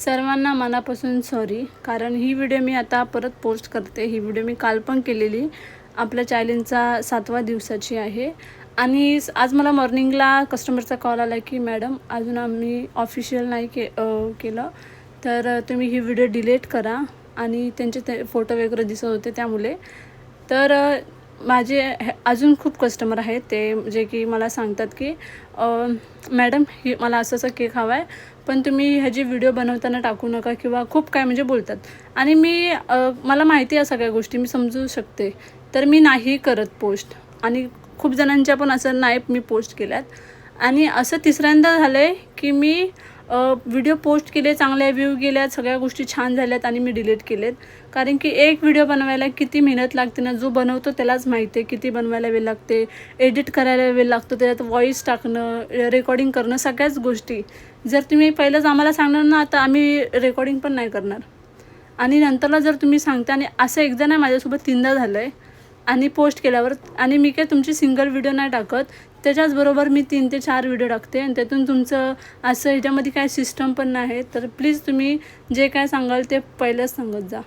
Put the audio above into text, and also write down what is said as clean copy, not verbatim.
सर्वांना मनापासून सॉरी, कारण ही व्हिडिओ मी आता परत पोस्ट करते. ही व्हिडिओ मी काल पण केलेली. आपल्या चॅलेंजचा 7वा दिवसाची आहे. आणि आज मला मॉर्निंगला कस्टमरचा कॉल आला की मॅडम अजून आम्ही ऑफिशियल नाही केलं, तर तुम्ही ही व्हिडिओ डिलीट करा. आणि त्यांचे ते फोटो वगैरे दिसत होते त्यामुळे. तर माझे अजून खूप कस्टमर आहेत ते जे की मला सांगतात की मॅडम ही मला असं केक हवा आहे, पण तुम्ही ह्याची व्हिडिओ बनवताना टाकू नका किंवा खूप काय म्हणजे बोलतात. आणि मी मला माहिती आहे सगळ्या गोष्टी, मी समजू शकते, तर मी नाही करत पोस्ट. आणि खूप जणांच्या पण असं नाही मी पोस्ट केल्यात. आणि असं तिसऱ्यांदा झालं आहे की मी व्हिडिओ पोस्ट केले, चांगले व्ह्यू गेल्यात, सगळ्या गोष्टी छान झाल्यात आणि मी डिलीट केलेत. कारण की एक व्हिडिओ बनवायला किती मेहनत लागते ना, जो बनवतो त्यालाच माहिती आहे किती बनवायला वेळ लागते, एडिट करायला वेळ लागतो, त्याच्यात व्हॉईस टाकणं, रेकॉर्डिंग करणं, सगळ्याच गोष्टी. जर तुम्ही पहिलंच आम्हाला सांगणार ना, आता आम्ही रेकॉर्डिंग पण नाही करणार. आणि नंतरला जर तुम्ही सांगता, आणि असं एकदा नाही माझ्यासोबत 3दा झालं आहे. आणि पोस्ट केल्यावर, आणि मी काय तुमची सिंगल व्हिडिओ नाही टाकत, त्याच्याचबरोबर मी 3 ते 4 व्हिडिओ टाकते. आणि त्यातून तुमचं असं ह्याच्यामध्ये काय सिस्टम पण नाही. तर प्लीज तुम्ही जे काय सांगाल ते पहिलंच सांगत जा.